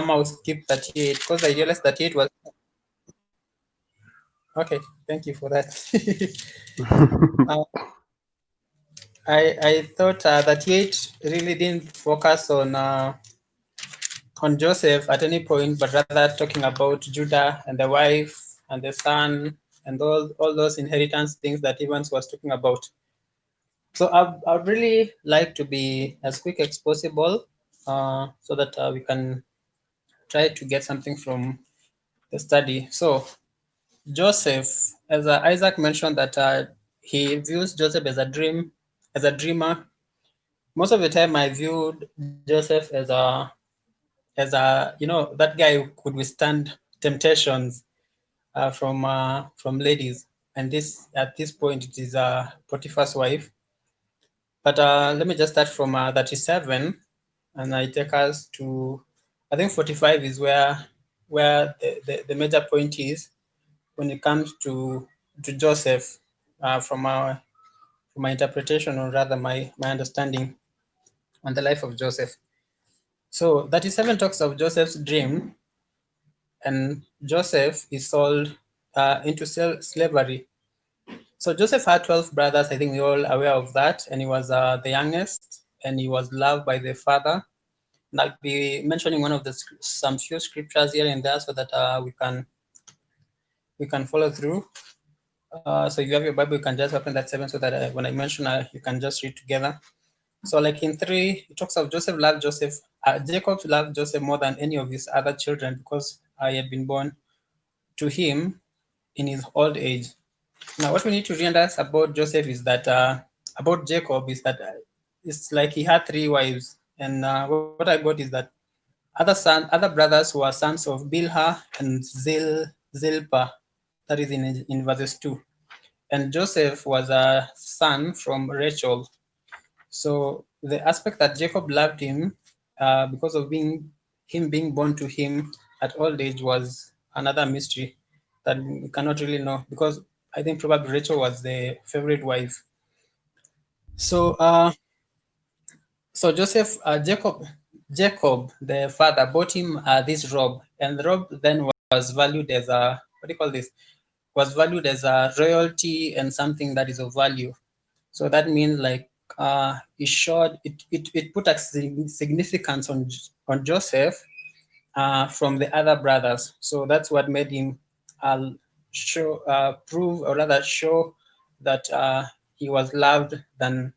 somehow skip 38 because I realized 38 was okay. Thank you for that. uh, I thought 38 really didn't focus on Joseph at any point, but rather talking about Judah and the wife and the son and all those inheritance things that Evans was talking about. So I'd really like to be as quick as possible so that we can try to get something from the study. So Joseph, as Isaac mentioned that he views Joseph as a dreamer. Most of the time I viewed Joseph as a that guy who could withstand temptations from ladies, and this at this point it is Potiphar's wife. But let me just start from 37, and I take us to, I think 45 is where the major point is when it comes to Joseph, from my interpretation, or rather my understanding on the life of Joseph. So 37 talks of Joseph's dream, and Joseph is sold into slavery. So Joseph had 12 brothers. I think we're all aware of that. And he was the youngest, and he was loved by the father. And I'll be mentioning one of some few scriptures here and there so that we can follow through. So if you have your Bible, you can just open that 7 so that when I mention, you can just read together. So like in 3, it talks of Joseph loved Joseph. Jacob loved Joseph more than any of his other children because he had been born to him in his old age. Now, what we need to realize about Joseph is that, about Jacob is that it's like he had 3 wives. And what I got is that other brothers who are sons of Bilhah and Zilpah, that is in verses 2. And Joseph was a son from Rachel. So the aspect that Jacob loved him because of him being born to him at old age was another mystery that we cannot really know, because I think probably Rachel was the favorite wife. So Jacob, the father, bought him this robe, and the robe then was valued as a, what do you call this? Was valued as a royalty and something that is of value. So that means like it put a significance on Joseph from the other brothers. So that's what made him prove, or rather show, that he was loved than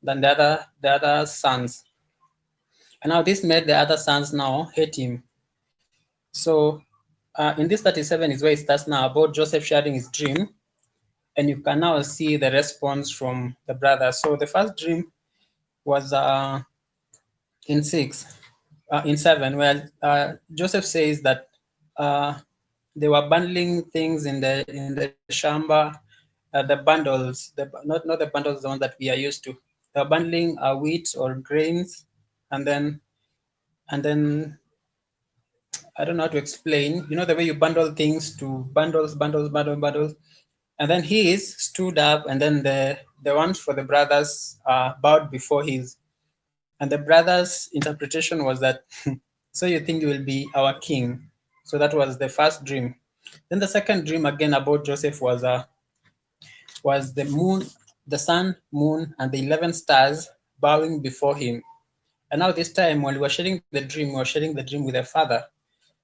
the other sons. And now this made the other sons now hate him. So in this 37 is where it starts now about Joseph sharing his dream, and you can now see the response from the brothers. So the first dream was in 7, where Joseph says that they were bundling things in the shamba, the bundles, not the bundles, the ones that we are used to. They were bundling wheat or grains, and then I don't know how to explain. You know the way you bundle things to bundles, and then his stood up, and then the ones for the brothers bowed before his. And the brothers' interpretation was that, so you think you will be our king. So that was the first dream. Then the second dream again about Joseph was the moon, the sun, moon, and the 11 stars bowing before him. And now this time when we were sharing the dream, we were sharing the dream with the father.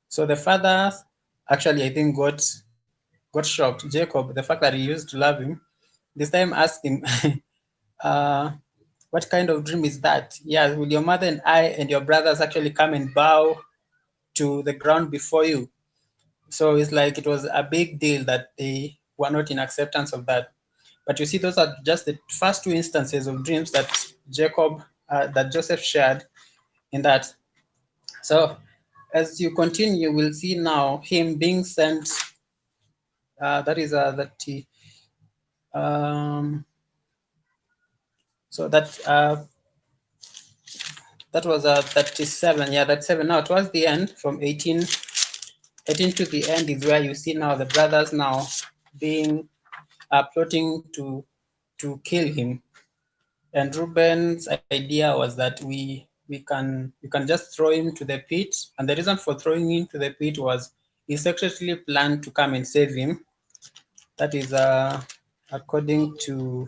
So the father actually, I think, got shocked. Jacob, the fact that he used to love him, this time asked him, uh, what kind of dream is that? Yeah, will your mother and I and your brothers actually come and bow to the ground before you? So it's like it was a big deal that they were not in acceptance of that. But you see, those are just the first 2 instances of dreams that Joseph shared in that. So as you continue, we'll see now him being sent. That is that he. So that was 37. Yeah, that's 7. Now towards the end, from 18 to the end, is where you see now the brothers now being plotting to kill him. And Reuben's idea was that we you can just throw him to the pit, and the reason for throwing him to the pit was he secretly planned to come and save him. That is according to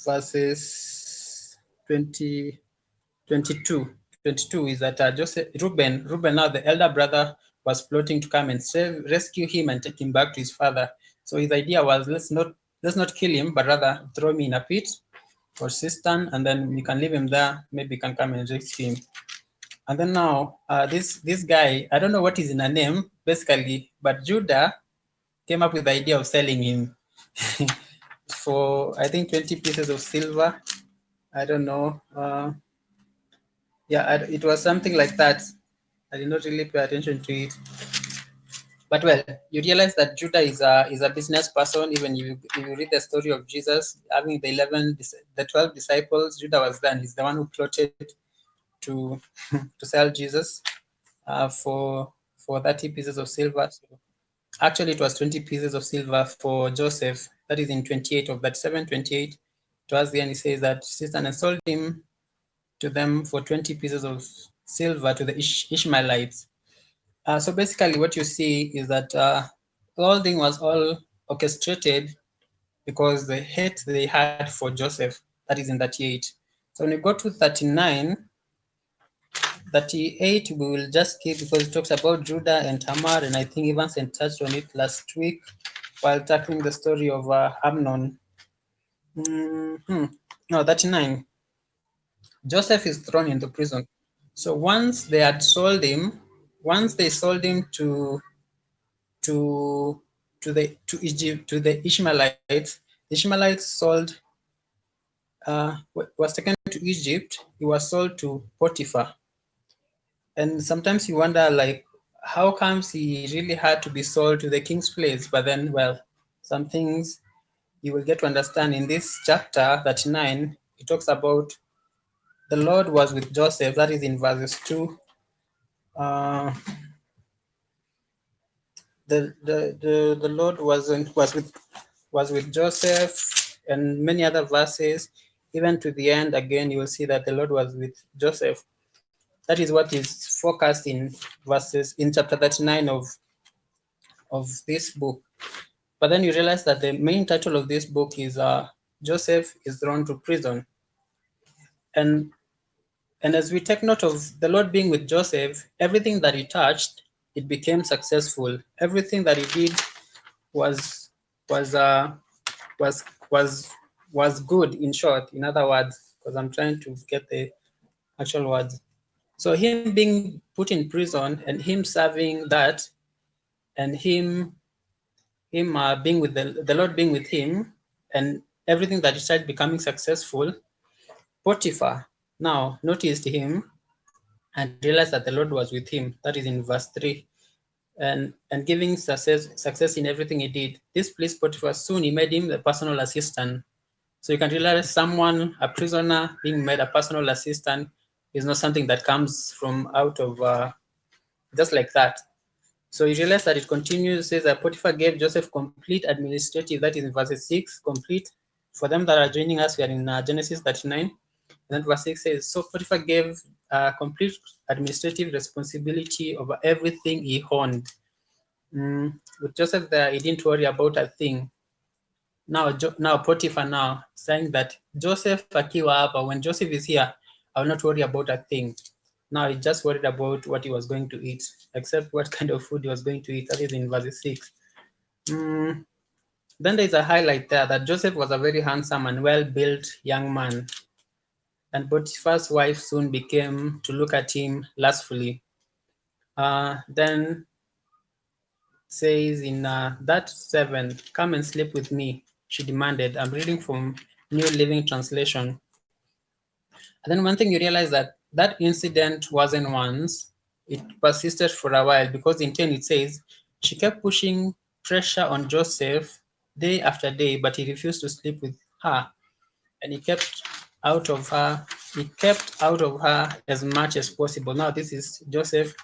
verses 20, 22. 22 is that Joseph Reuben, now the elder brother, was plotting to come and rescue him and take him back to his father. So his idea was, let's not kill him, but rather throw him in a pit or cistern, and then we can leave him there. Maybe he can come and rescue him. And then now this guy, I don't know what is in a name basically, but Judah came up with the idea of selling him for, I think, 20 pieces of silver. I don't know. Yeah, it was something like that. I did not really pay attention to it. But well, you realize that Judah is a business person. Even if you read the story of Jesus having the 12 disciples, Judah was there. He's the one who plotted to to sell Jesus for 30 pieces of silver. So actually, it was 20 pieces of silver for Joseph. That is in 28 of that 7:28. Towards the end, he says that Satan sold him to them for 20 pieces of silver to the Ishmaelites. So basically, what you see is that the whole thing was all orchestrated because the hate they had for Joseph. That is in 38. So when you go to 39, 38 we will just skip because it talks about Judah and Tamar, and I think Evans touched on it last week while tackling the story of Amnon. No, 39. Joseph is thrown into prison. So once they sold him to Egypt, to the Ishmaelites. The Ishmaelites sold was taken to Egypt. He was sold to Potiphar, and sometimes you wonder, like, how comes he really had to be sold to the king's place? But then, well, some things you will get to understand in this chapter 39. It talks about the Lord was with Joseph. That is in verses 2. Uh, the Lord was with Joseph, and many other verses. Even to the end, again, you will see that the Lord was with Joseph. That is what is focused in chapter 39 of this book. But then you realize that the main title of this book is Joseph is thrown to prison. And as we take note of the Lord being with Joseph, everything that he touched, it became successful. Everything that he did was was uh, was was was good, in short. In other words, because I'm trying to get the actual words. So him being put in prison and him serving that, and him being with the Lord being with him, and everything that he started becoming successful, Potiphar now noticed him and realized that the Lord was with him. That is in verse 3. And giving success in everything he did. This pleased Potiphar. Soon he made him the personal assistant. So you can realize someone, a prisoner, being made a personal assistant is not something that comes from out of just like that. So you realize that it continues, says that Potiphar gave Joseph complete administrative, that is in verse 6, complete. For them that are joining us, we are in Genesis 39. And then verse 6 says, so Potiphar gave complete administrative responsibility over everything he owned. With Joseph there, he didn't worry about a thing. Now Potiphar now saying that Joseph akiwa hapa, when Joseph is here, I will not worry about a thing. Now he just worried about what he was going to eat, except what kind of food he was going to eat. That is in verse 6. Then there's a highlight there that Joseph was a very handsome and well-built young man. And Potiphar's wife soon became to look at him lustfully. Then says in that 7, come and sleep with me, she demanded. I'm reading from New Living Translation. And then one thing you realize that incident wasn't once, it persisted for a while, because in 10 it says, she kept pushing pressure on Joseph day after day, but he refused to sleep with her. And he kept out of her as much as possible. Now this is Joseph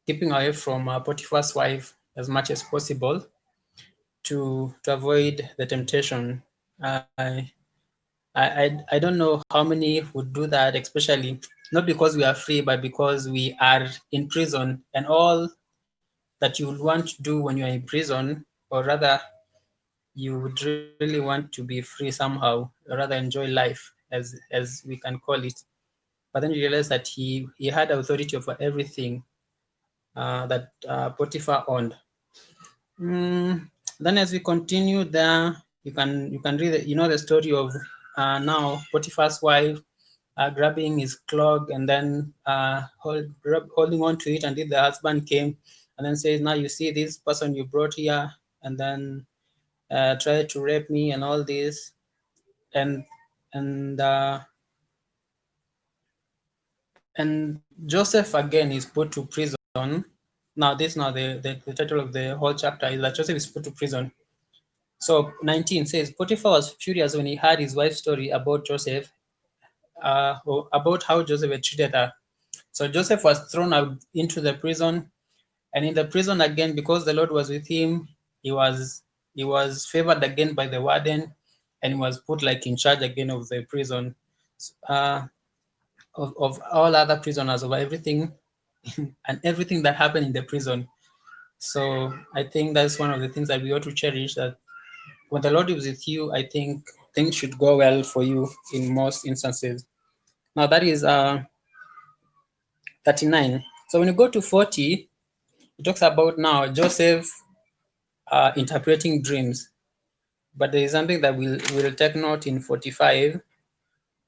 keeping away from Potiphar's wife as much as possible to avoid the temptation. I don't know how many would do that, especially not because we are free, but because we are in prison, and all that you would want to do when you are in prison, or rather, you would really want to be free somehow, or rather enjoy life, as we can call it. But then you realize that he had authority over everything that Potiphar owned. Then as we continue there, you can read the story of now Potiphar's wife grabbing his clog and then holding on to it until the husband came and then says, now you see this person you brought here and then tried to rape me and all this. And and uh, and Joseph again is put to prison. Now this now the title of the whole chapter is that Joseph is put to prison. So 19 says Potiphar was furious when he heard his wife's story about Joseph, or about how Joseph had treated her. So Joseph was thrown out into the prison, and in the prison again, because the Lord was with him, he was he was favored again by the warden, and he was put like in charge again of the prison, uh, of all other prisoners, over everything and everything that happened in the prison. So I think that's one of the things that we ought to cherish, that when the Lord is with you, I think things should go well for you in most instances. Now that is 39. So when you go to 40, it talks about now Joseph interpreting dreams. But there is something that we'll take note in 45,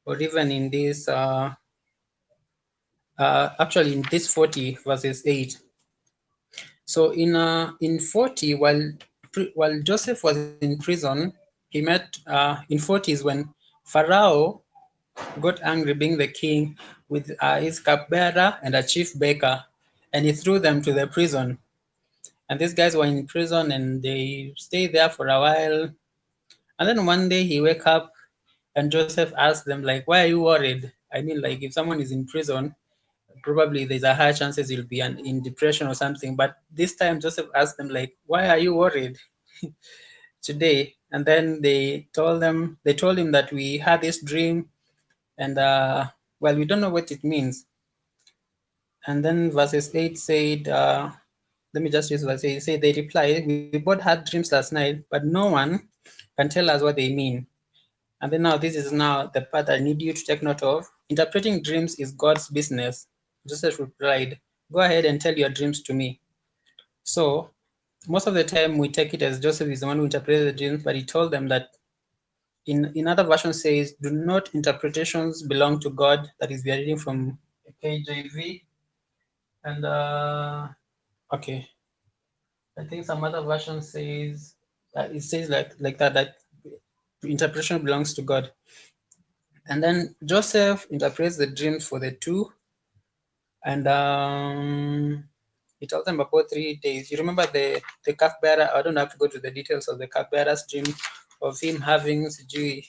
or even in this, actually in this 40 verses 8. So in 40, while Joseph was in prison, he met in 40s when Pharaoh got angry, being the king, with his cupbearer and a chief baker, and he threw them to the prison. And these guys were in prison and they stayed there for a while. And then one day he wake up and Joseph asked them, like, why are you worried? I mean, like, if someone is in prison, probably there's a high chances you'll be in depression or something. But this time Joseph asked them, like, why are you worried today? And then they told him that we had this dream, and well, we don't know what it means. And then verses 8 said, let me just use verse 8. Say they replied, we both had dreams last night, but no one can tell us what they mean. And then now this is now the part I need you to take note of. Interpreting dreams is God's business. Joseph replied, go ahead and tell your dreams to me. So most of the time we take it as Joseph is the one who interpreted the dreams, but he told them that in other versions says, do not interpretations belong to God. That is, we are reading from KJV. And okay, I think some other version says it says like that interpretation belongs to God. And then Joseph interprets the dreams for the two, and he tells them about 3 days. You remember the cupbearer? I don't have to go to the details of the cupbearer's dream of him having the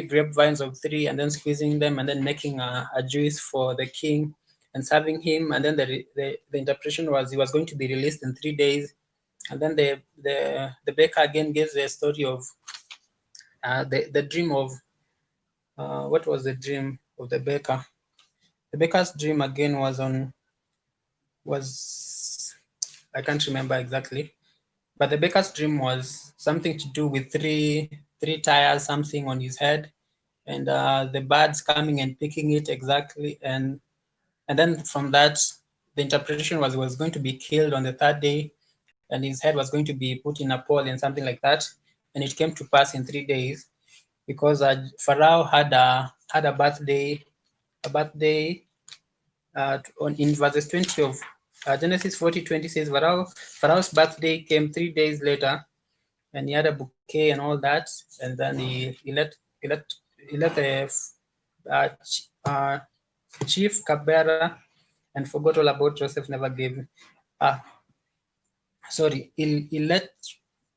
grapevines of 3 and then squeezing them and then making a juice for the king and serving him. And then the interpretation was he was going to be released in 3 days. And then the baker again gives the story of the dream of what was the dream of the baker? The baker's dream again was I can't remember exactly, but the baker's dream was something to do with three tires, something on his head, and the birds coming and picking it exactly, and then from that the interpretation was he was going to be killed on the 3rd day, and his head was going to be put in a pole and something like that, and it came to pass in 3 days because Pharaoh had a birthday in verses 20 of Genesis 40:20 says Pharaoh's birthday came 3 days later, and he had a bouquet and all that, and then he let the uh, uh, chief cupbearer and forgot all about Joseph. Never gave. Uh, sorry, he let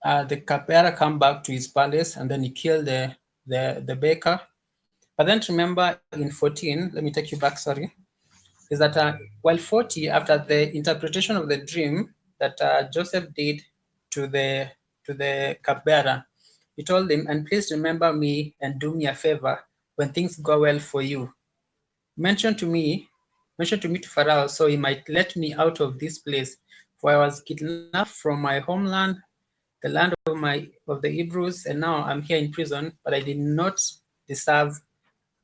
the cupbearer come back to his palace, and then he killed the baker. But then remember in 14, let me take you back. Sorry, is that while 40, after the interpretation of the dream that Joseph did to the cupbearer, He told him, and please remember me and do me a favor when things go well for you. Mention to me, mention to me to Pharaoh so he might let me out of this place, for I was kidnapped from my homeland, the land of the Hebrews, and now I'm here in prison, but deserve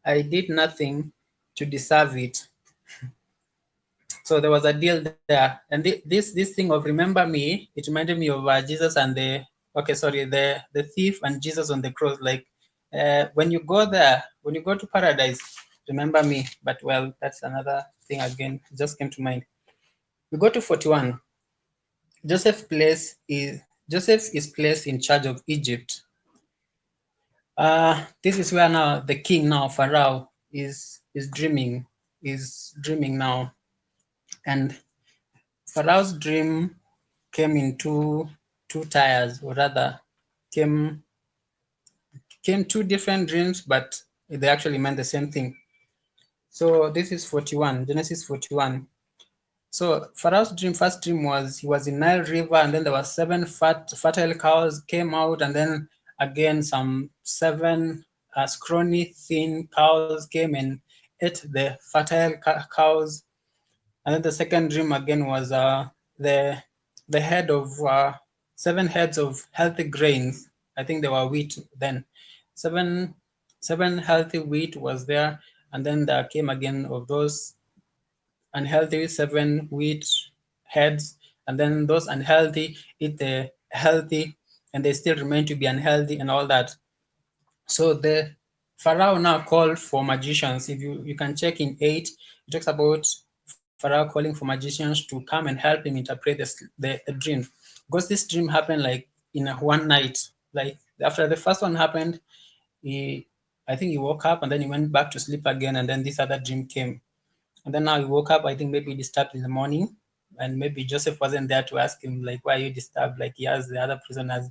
I did nothing to deserve it. So there was a deal there, and this thing of remember me, it reminded me of Jesus and the thief and Jesus on the cross. Like when you go there, when you go to paradise, remember me. But well, that's another thing again. It just came to mind. We go to 41. Joseph place is Joseph is placed in charge of Egypt. This is where now the king now Pharaoh is dreaming now, and Pharaoh's dream came in two tiers, or rather, came two different dreams, but they actually meant the same thing. So this is 41, Genesis 41. So Pharaoh's first dream was he was in Nile River, and then there were seven fertile cows came out, and then again some seven scrawny, thin cows came and ate the fertile cows. And then the second dream again was the head of seven heads of healthy grains. I think they were wheat then. Seven healthy wheat was there, and then there came again of those unhealthy seven wheat heads, and then those unhealthy eat the healthy, and they still remain to be unhealthy and all that. So the Pharaoh now called for magicians. If you can check in 8, it talks about Pharaoh calling for magicians to come and help him interpret the dream, because this dream happened like in one night. Like after the first one happened, I think he woke up and then he went back to sleep again, and then this other dream came. And then now he woke up, I think maybe disturbed in the morning, and maybe Joseph wasn't there to ask him, like, why are you disturbed? Like he asked the other prisoners.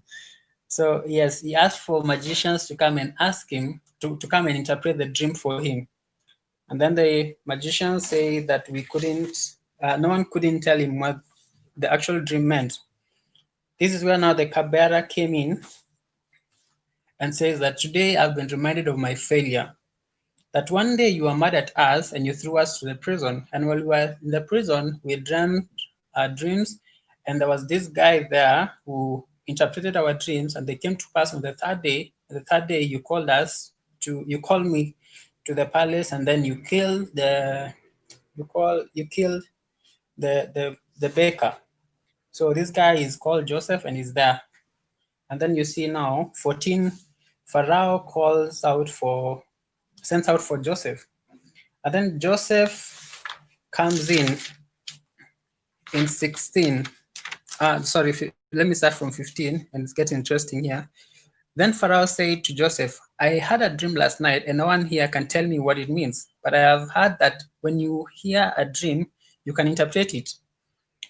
So yes, he asked for magicians to come and ask him to come and interpret the dream for him. And then the magicians say that no one couldn't tell him what the actual dream meant. This is where now the cupbearer came in and says that today I've been reminded of my failure. That one day you were mad at us and you threw us to the prison. And while we were in the prison, we dreamed our dreams. And there was this guy there who interpreted our dreams, and they came to pass on the third day. And the third day you called me to the palace, and then you killed the baker. So this guy is called Joseph and he's there. And then you see now 14, Pharaoh sends out for Joseph. And then Joseph comes in 16. Let me start from 15, and it's getting interesting here. Then Pharaoh said to Joseph, I had a dream last night, and no one here can tell me what it means. But I have heard that when you hear a dream, you can interpret it.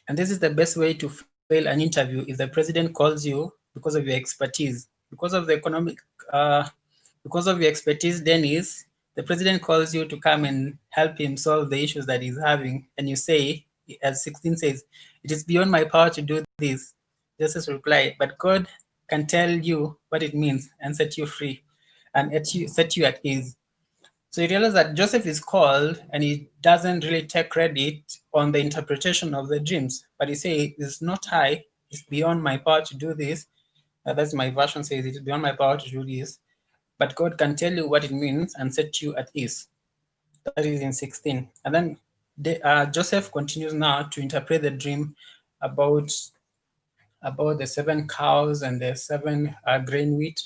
And this is the best way to fail an interview if the president calls you because of your expertise. Uh, because of your expertise, Dennis, the president calls you to come and help him solve the issues that he's having. And you say, as 16 says, it is beyond my power to do this. Joseph replied, but God can tell you what it means and set you free and set you at ease. So you realize that Joseph is called and he doesn't really take credit on the interpretation of the dreams, but he says, it's not I, it's beyond my power to do this. That's my version says, it's beyond my power to do this, but God can tell you what it means and set you at ease. That is in 16. And then Joseph continues now to interpret the dream about the 7 cows and the 7 grain wheat,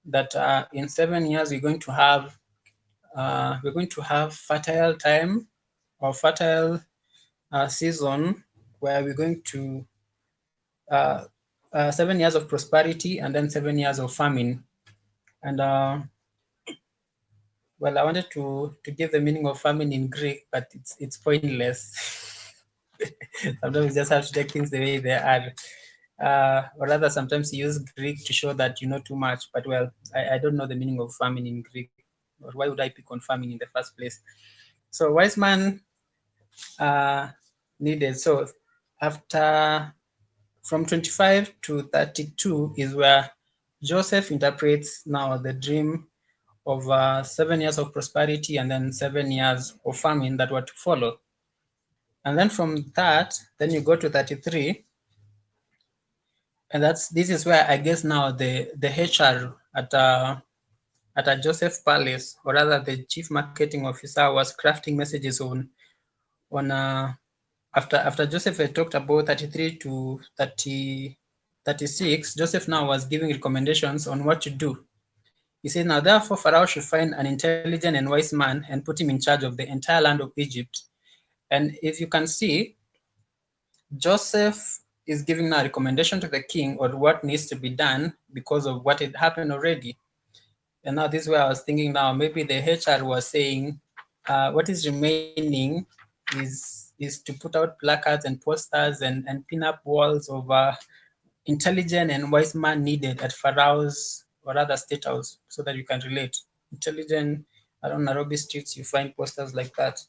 that in 7 years we're going to have fertile time or fertile season, where we're going to 7 years of prosperity and then 7 years of famine. And well, I wanted to give the meaning of famine in Greek, but it's pointless. Sometimes you just have to take things the way they are. Or rather, sometimes you use Greek to show that you know too much, but well, I don't know the meaning of famine in Greek, or why would I pick on famine in the first place? So wise man needed. So after from 25 to 32 is where Joseph interprets now the dream of 7 years of prosperity and then 7 years of famine that were to follow. And then from that, then you go to 33, and this is where I guess now the HR at a Joseph Palace, or rather the chief marketing officer, was crafting messages on after Joseph had talked about 33 to 36. Joseph now was giving recommendations on what to do. He said, now therefore Pharaoh should find an intelligent and wise man and put him in charge of the entire land of Egypt. And if you can see, Joseph is giving a recommendation to the king on what needs to be done because of what had happened already. And now this is where I was thinking now, maybe the HR was saying, what is remaining is to put out placards and posters and pin up walls of intelligent and wise man needed at Pharaoh's or rather state house so that you can relate. Intelligent, around Nairobi streets, you find posters like that.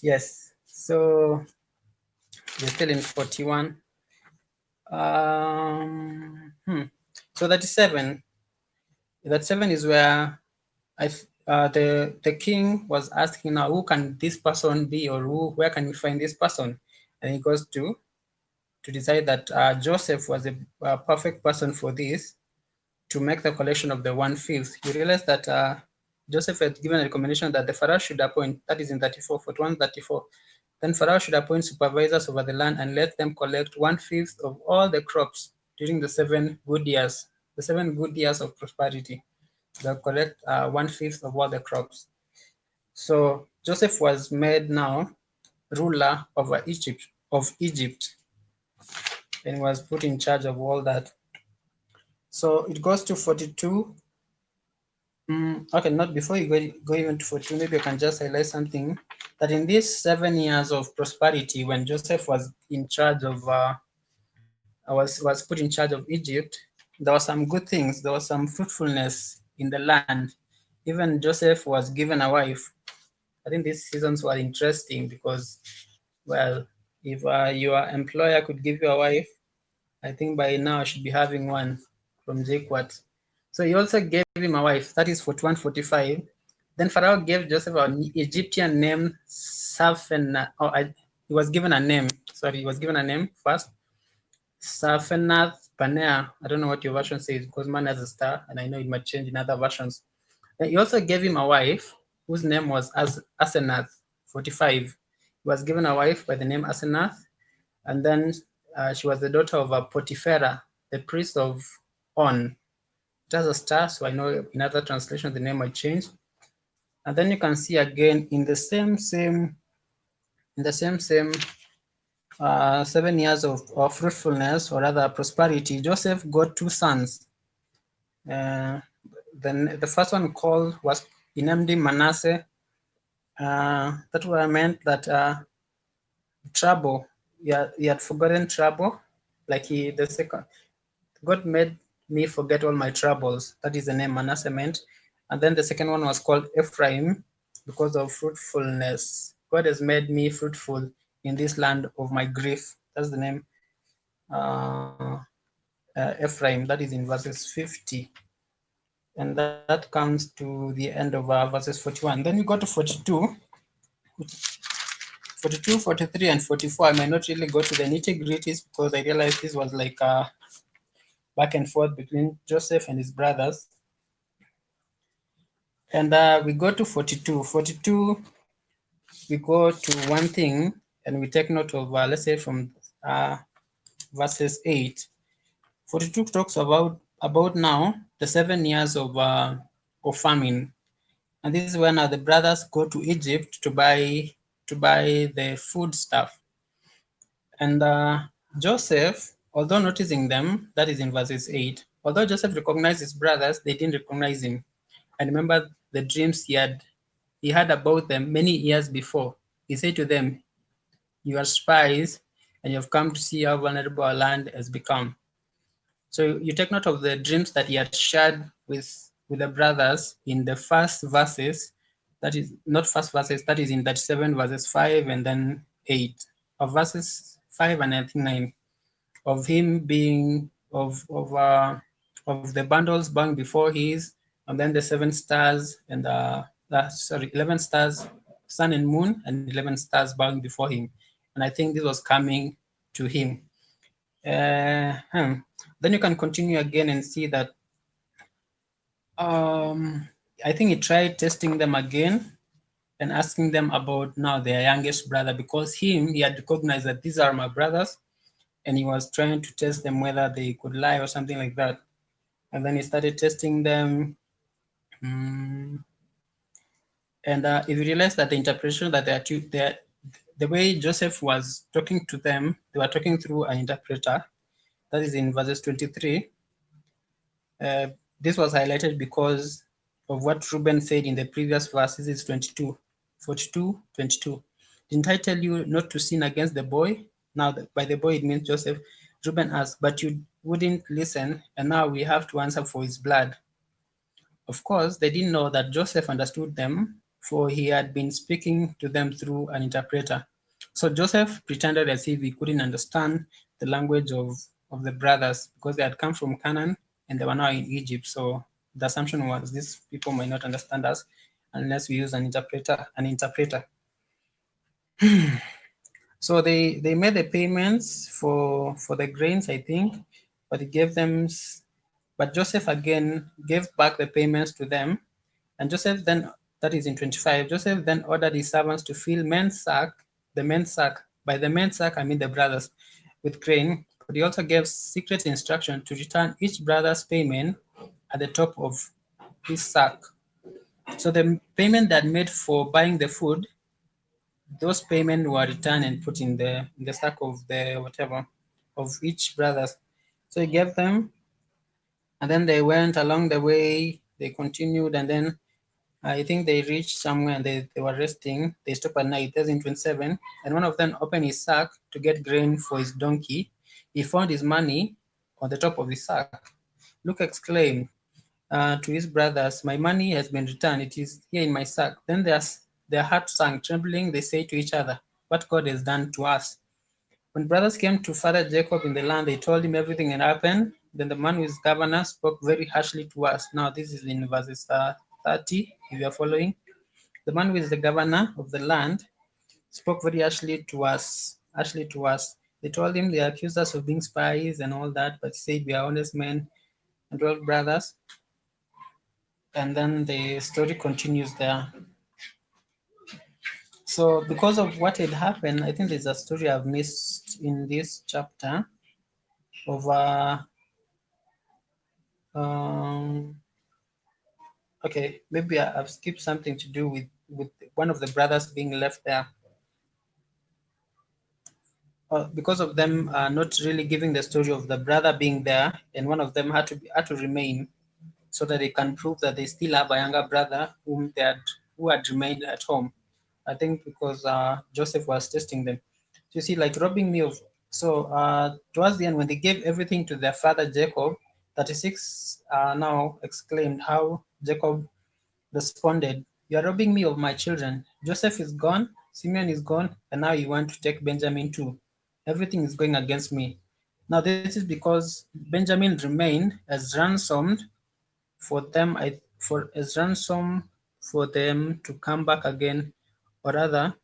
Yes. So we're still in 41. So 37. That 7 is where the king was asking now, who can this person be, or where can we find this person? And he goes to decide that Joseph was a perfect person for this, to make the collection of the 1/5. You realize that Joseph had given a recommendation that the Pharaoh should appoint, that is in 34, 41, 34. Then Pharaoh should appoint supervisors over the land and let them collect 1/5 of all the crops during the 7 good years, the 7 good years of prosperity. They'll collect 1/5 of all the crops. So Joseph was made now ruler over Egypt, and was put in charge of all that. So it goes to 42. Okay, not before you go even to 42, maybe I can just highlight something, that in these 7 years of prosperity, when Joseph was in charge of, was put in charge of Egypt, there were some good things, there was some fruitfulness in the land. Even Joseph was given a wife. I think these seasons were interesting because, well, if your employer could give you a wife, I think by now I should be having one from JQuat. So he also gave him a wife, that is 41, 45. Then Pharaoh gave Joseph an Egyptian name, Safenath. He was given a name. Sorry, he was given a name first. Safenath Panea. I don't know what your version says because mine has a star, and I know it might change in other versions. He also gave him a wife whose name was Asenath, 45. He was given a wife by the name Asenath, and then she was the daughter of Potipharah, the priest of On. It has a star, so I know in other translations the name might change. And then you can see again in the same 7 years of fruitfulness, or rather prosperity, Joseph got 2 sons. Then the first one he named him Manasseh. That meant that trouble, he had forgotten trouble, like the second, God made me forget all my troubles. That is the name Manasseh meant. And then the second one was called Ephraim because of fruitfulness. God has made me fruitful in this land of my grief. That's the name Ephraim. That is in verses 50. And that comes to the end of verses 41. Then we go to 42. 42, 43, and 44. I might not really go to the nitty-gritties because I realized this was like back and forth between Joseph and his brothers. And we go to 42. 42, we go to one thing and we take note of, let's say from verses 8. 42 talks about now the 7 years of famine. And this is when the brothers go to Egypt to buy the food stuff. And Joseph, although noticing them, that is in verses 8, although Joseph recognized his brothers, they didn't recognize him. And remember the dreams he had about them many years before. He said to them, you are spies, and you have come to see how vulnerable our land has become. So you take note of the dreams that he had shared with the brothers in the first verses. That is not first verses, that is in 37 verses 5 and then 8, of verses 5 and I think 9, of him being of the bundles bowing before his, and then the 7 stars and 11 stars, sun and moon, and 11 stars bowing before him. And I think this was coming to him. Then you can continue again and see that I think he tried testing them again and asking them about now their youngest brother, because he had recognized that these are my brothers, and he was trying to test them whether they could lie or something like that. And then he started testing them. And if you realize that the interpretation that the way Joseph was talking to them, they were talking through an interpreter. That is in verses 23. This was highlighted because of what Reuben said in the previous verses, is 22, 42, 22. Didn't I tell you not to sin against the boy? Now, by the boy, it means Joseph. Reuben asked, but you wouldn't listen, and now we have to answer for his blood. Of course, they didn't know that Joseph understood them, for he had been speaking to them through an interpreter. So Joseph pretended as if he couldn't understand the language of the brothers, because they had come from Canaan and they were now in Egypt. So the assumption was these people might not understand us unless we use an interpreter. So they made the payments for the grains, I think, but he gave them, but Joseph again gave back the payments to them. And Joseph then, that is in 25, Joseph then ordered his servants to fill the men's sack, by the men's sack I mean the brothers, with grain, but he also gave secret instruction to return each brother's payment at the top of his sack. So the payment that made for buying the food, those payments were returned and put in the sack of the whatever of each brothers. So he gave them, and then they went along the way, they continued, and then I think they reached somewhere and they were resting. They stopped at night. That's in 27. And one of them opened his sack to get grain for his donkey. He found his money on the top of his sack. Luke exclaimed to his brothers, my money has been returned. It is here in my sack. Then their hearts sank. Trembling, they say to each other, what God has done to us. When brothers came to Father Jacob in the land, they told him everything had happened. Then the man who is governor spoke very harshly to us. Now this is in verses 30, if you are following. The man who is the governor of the land spoke very harshly to us. They told him they accused us of being spies and all that, but he said we are honest men and 12 brothers. And then the story continues there. So because of what had happened, I think there's a story I've missed in this chapter of okay, maybe I've skipped something to do with one of the brothers being left there. Because of them not really giving the story of the brother being there, and one of them had to remain so that they can prove that they still have a younger brother who had remained at home. I think because Joseph was testing them. So you see, like robbing me of. So towards the end, when they gave everything to their father Jacob, 36 now exclaimed how Jacob responded, you are robbing me of my children. Joseph is gone, Simeon is gone, and now you want to take Benjamin too. Everything is going against me. Now this is because Benjamin remained as ransomed for them, as ransom for them to come back again, or rather,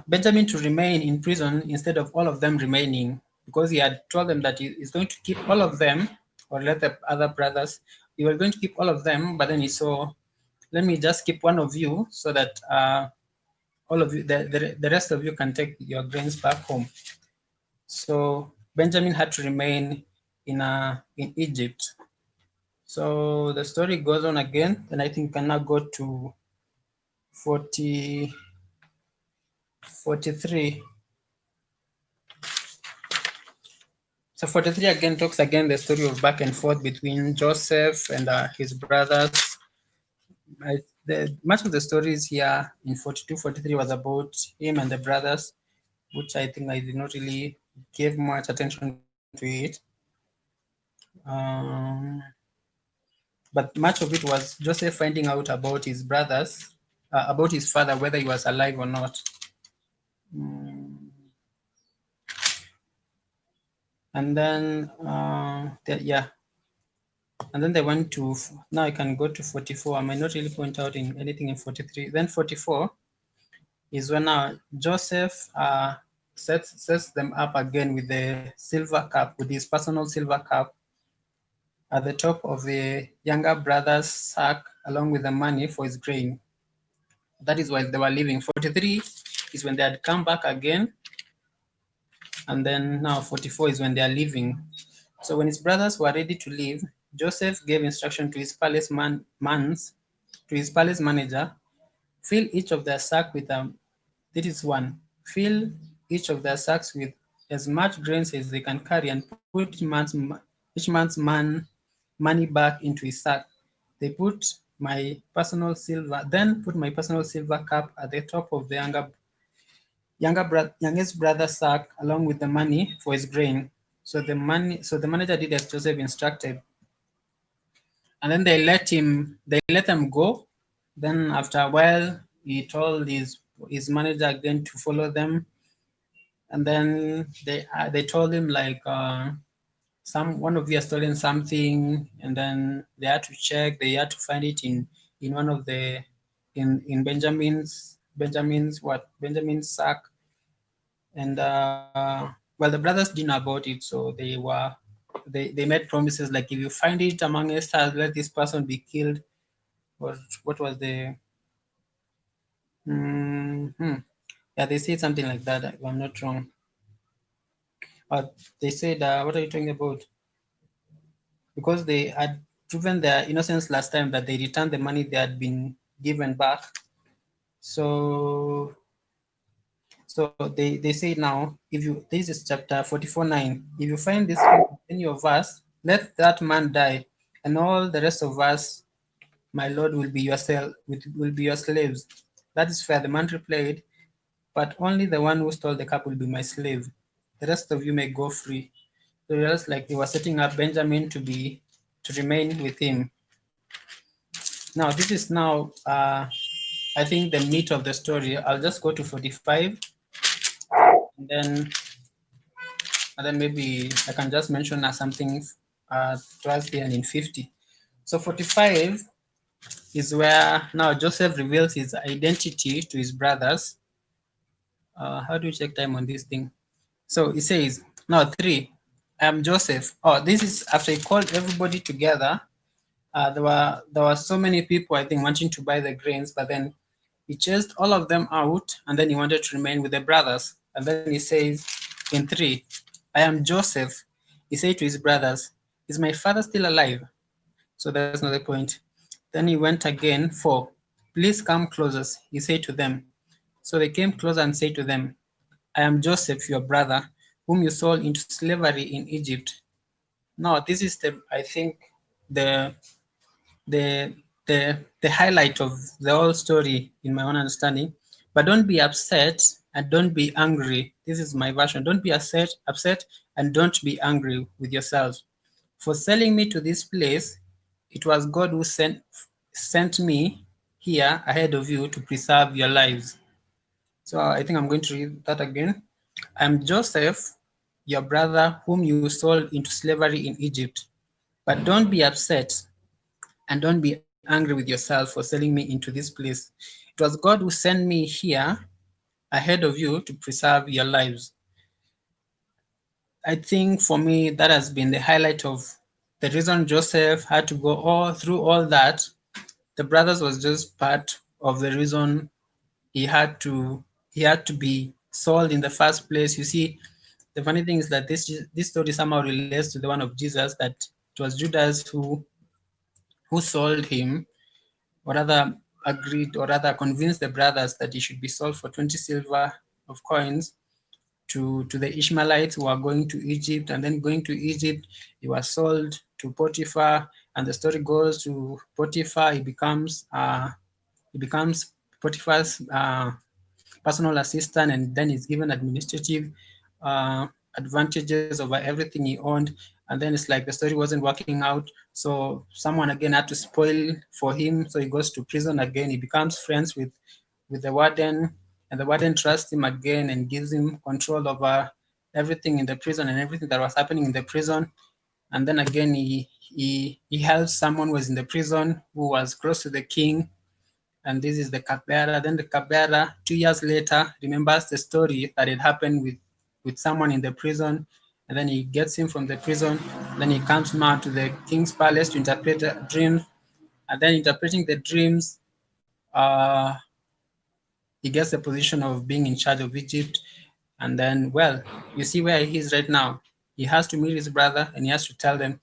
Benjamin to remain in prison instead of all of them remaining, because he had told them that he is going to keep all of them, or let the other brothers, he was going to keep all of them, but then he saw, let me just keep one of you so that all of you, the rest of you can take your grains back home. So Benjamin had to remain in Egypt. So the story goes on again, and I think we can now go to 43. So 43 again talks again the story of back and forth between Joseph and his brothers. Much of the stories here in 42, 43 was about him and the brothers, which I think I did not really give much attention to it. But much of it was Joseph finding out about his brothers, about his father, whether he was alive or not. And then yeah, and then they went to, now I can go to 44. I might not really point out in anything in 43. Then 44 is when now Joseph sets them up again with the silver cup, with his personal silver cup at the top of the younger brother's sack, along with the money for his grain. That is why they were leaving. 43 is when they had come back again, and then now 44 is when they are leaving. So when his brothers were ready to leave, Joseph gave instruction to his to his palace manager, fill each of their sack with this is one, fill each of their sacks with as much grains as they can carry, and put each man's money back into his sack. They put my personal silver, then put my personal silver cup at the top of the youngest brother's sack, along with the money for his grain. So the manager did as Joseph instructed, and then they let them go. Then after a while, he told his manager again to follow them, and then they told him like some one of you has stolen something, and then they had to check, they had to find it in one of the in Benjamin's sack, and well, the brothers didn't know about it, so they made promises like, if you find it among us, let this person be killed. What was the yeah, they said something like that, if I'm not wrong. They said, what are you talking about? Because they had proven their innocence last time, that they returned the money they had been given back. So they say now, if you, this is chapter 44:9, if you find this any of us, let that man die, and all the rest of us, my lord, will be your slaves. That is fair, the man replied, but only the one who stole the cup will be my slave. The rest of you may go free. So just like they were setting up Benjamin to remain with him. Now this is now I think the meat of the story. I'll just go to 45, and then maybe I can just mention something towards the end in 50. So 45 is where now Joseph reveals his identity to his brothers. How do you check time on this thing? So he says, now 3, I am Joseph. Oh, this is after he called everybody together. There were so many people, I think, wanting to buy the grains, but then he chased all of them out, and then he wanted to remain with the brothers. And then he says in 3, I am Joseph. He said to his brothers, is my father still alive? So that's not the point. Then he went again, 4, please come closer, he said to them. So they came closer and said to them, I am Joseph, your brother, whom you sold into slavery in Egypt. Now, this is I think, the the the highlight of the whole story in my own understanding. But don't be upset and don't be angry. This is my version. Don't be upset and don't be angry with yourselves for selling me to this place. It was God who sent me here ahead of you to preserve your lives. So I think I'm going to read that again. I'm Joseph, your brother, whom you sold into slavery in Egypt. But don't be upset and don't be angry with yourself for selling me into this place. It was God who sent me here ahead of you to preserve your lives. I think for me, that has been the highlight of the reason Joseph had to go all through all that. The brothers was just part of the reason he had to be sold in the first place. You see, the funny thing is that this story somehow relates to the one of Jesus, that it was Judas who sold him, or rather agreed, or rather convinced the brothers that he should be sold for 20 silver of coins to the Ishmaelites who are going to Egypt. And then going to Egypt, he was sold to Potiphar, and the story goes to Potiphar. He becomes Potiphar's personal assistant, and then he's given administrative uh, advantages over everything he owned. And then it's like the story wasn't working out, so someone again had to spoil for him, so he goes to prison again. He becomes friends with the warden, and the warden trusts him again and gives him control over everything in the prison and everything that was happening in the prison. And then again, he helped someone who was in the prison who was close to the king. And this is the cupbearer. Then the cupbearer, 2 years later, remembers the story that had happened with someone in the prison. And then he gets him from the prison. Then he comes now to the king's palace to interpret dreams. And then interpreting the dreams, uh, he gets the position of being in charge of Egypt. And then, well, you see where he is right now. He has to meet his brother and he has to tell them,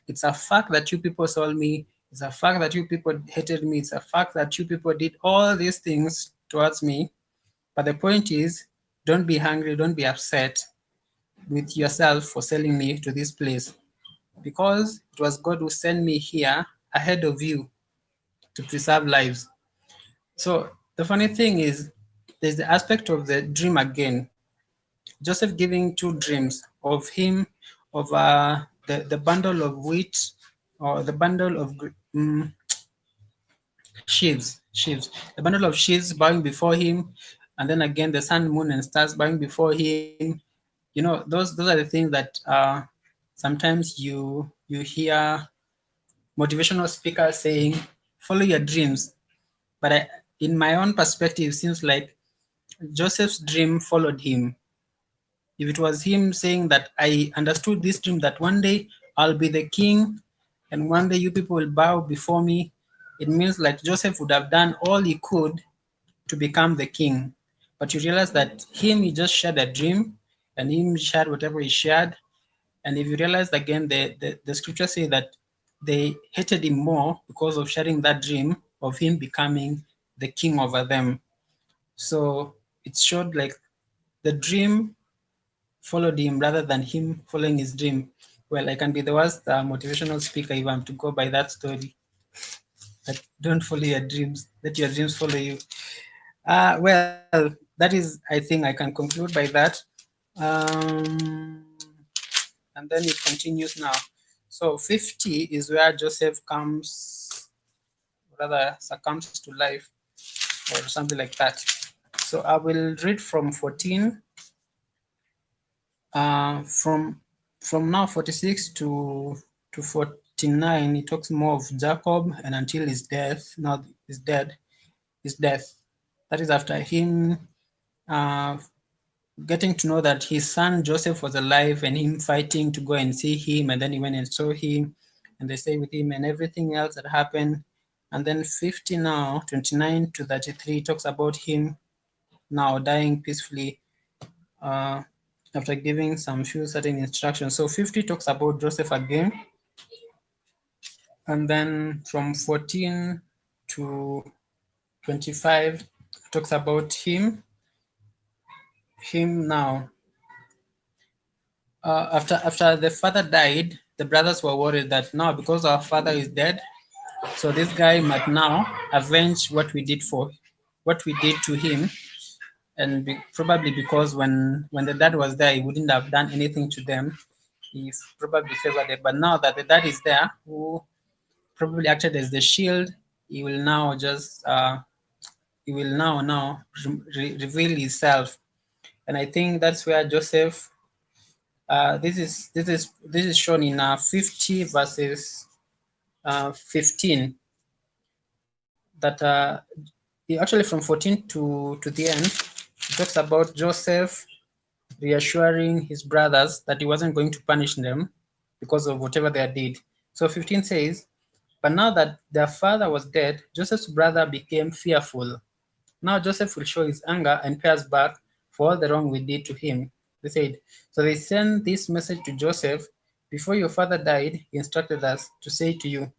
it's a fact that you people sold me. It's a fact that you people hated me. It's a fact that you people did all these things towards me. But the point is, don't be hungry, don't be upset with yourself for selling me to this place. Because it was God who sent me here ahead of you to preserve lives. So the funny thing is, there's the aspect of the dream again. Joseph giving two dreams of him, of the bundle of wheat, or the bundle of sheaves, the bundle of sheaves bowing before him, and then again the sun, moon, and stars bowing before him. You know, those are the things that sometimes you hear motivational speakers saying, "Follow your dreams." But in my own perspective, it seems like Joseph's dream followed him. If it was him saying that I understood this dream that one day I'll be the king and one day you people will bow before me, it means like Joseph would have done all he could to become the king. But you realize that he just shared a dream and him shared whatever he shared. And if you realize again, the scripture say that they hated him more because of sharing that dream of him becoming the king over them. So it showed like the dream followed him rather than him following his dream. Well, I can be the worst motivational speaker if I'm to go by that story. That don't follow your dreams, let your dreams follow you. Well, that is, I think I can conclude by that. Um, and then it continues now. So 50 is where Joseph comes, rather succumbs to life or something like that. So I will read from 14, from now 46 to 49. It talks more of Jacob and until his death. Now he's dead. His death. That is after him uh, getting to know that his son Joseph was alive and him fighting to go and see him, and then he went and saw him and they stayed with him and everything else that happened. And then 50 now, 29 to 33 talks about him now dying peacefully uh, after giving some few certain instructions. So 50 talks about Joseph again, and then from 14 to 25 talks about him now. After the father died, the brothers were worried that now because our father is dead, so this guy might now avenge what we did to him, and probably because when the dad was there, he wouldn't have done anything to them. He probably favored it, but now that the dad is there, who probably acted as the shield, he will now just he will now reveal himself, and I think that's where Joseph. This is shown in 50 verses 15. That actually from 14 to the end, it talks about Joseph reassuring his brothers that he wasn't going to punish them because of whatever they did. So 15 says, but now that their father was dead, Joseph's brother became fearful. Now Joseph will show his anger and pay us back for all the wrong we did to him. They said, so they sent this message to Joseph. Before your father died, he instructed us to say to you,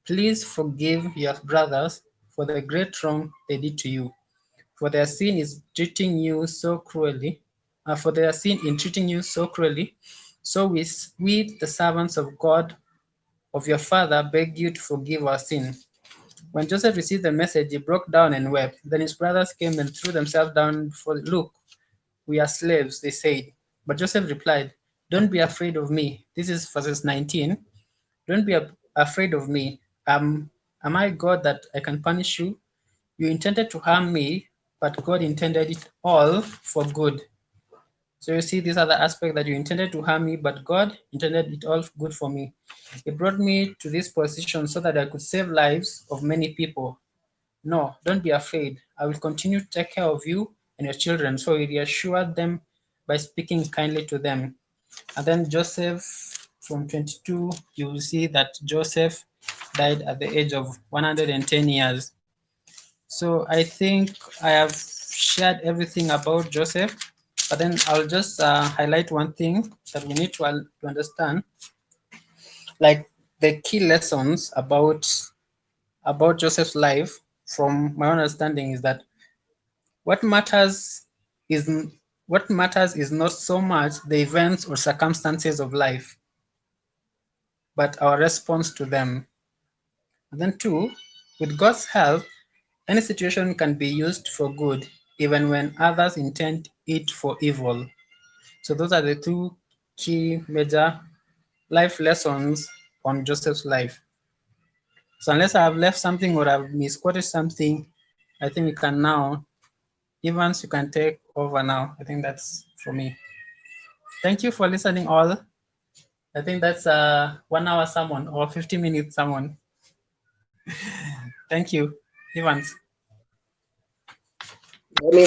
please forgive your brothers for the great wrong they did to you. For their sin is treating you so cruelly, for their sin in treating you so cruelly. So we, the servants of God, of your father, beg you to forgive our sin. When Joseph received the message, he broke down and wept. Then his brothers came and threw themselves down before. Look, we are slaves, they said. But Joseph replied, don't be afraid of me. This is verses 19. Don't be afraid of me. Am I God that I can punish you? You intended to harm me, but God intended it all for good. So you see, these are the aspects that you intended to harm me, but God intended it all good for me. It brought me to this position so that I could save lives of many people. No, don't be afraid. I will continue to take care of you and your children. So he reassured them by speaking kindly to them. And then Joseph, from 22, you will see that Joseph died at the age of 110 years. So I think I have shared everything about Joseph, but then I'll just highlight one thing that we need to understand, like the key lessons about Joseph's life. From my understanding, is that what matters is what matters is not so much the events or circumstances of life, but our response to them. And then two, with God's help, any situation can be used for good, even when others intend it for evil. So those are the two key major life lessons on Joseph's life. So unless I have left something or I've misquoted something, I think we can now, Evans, you can take over now. I think that's for me. Thank you for listening all. I think that's a 1 hour sermon or 50-minute sermon. Thank you, Evans. Let me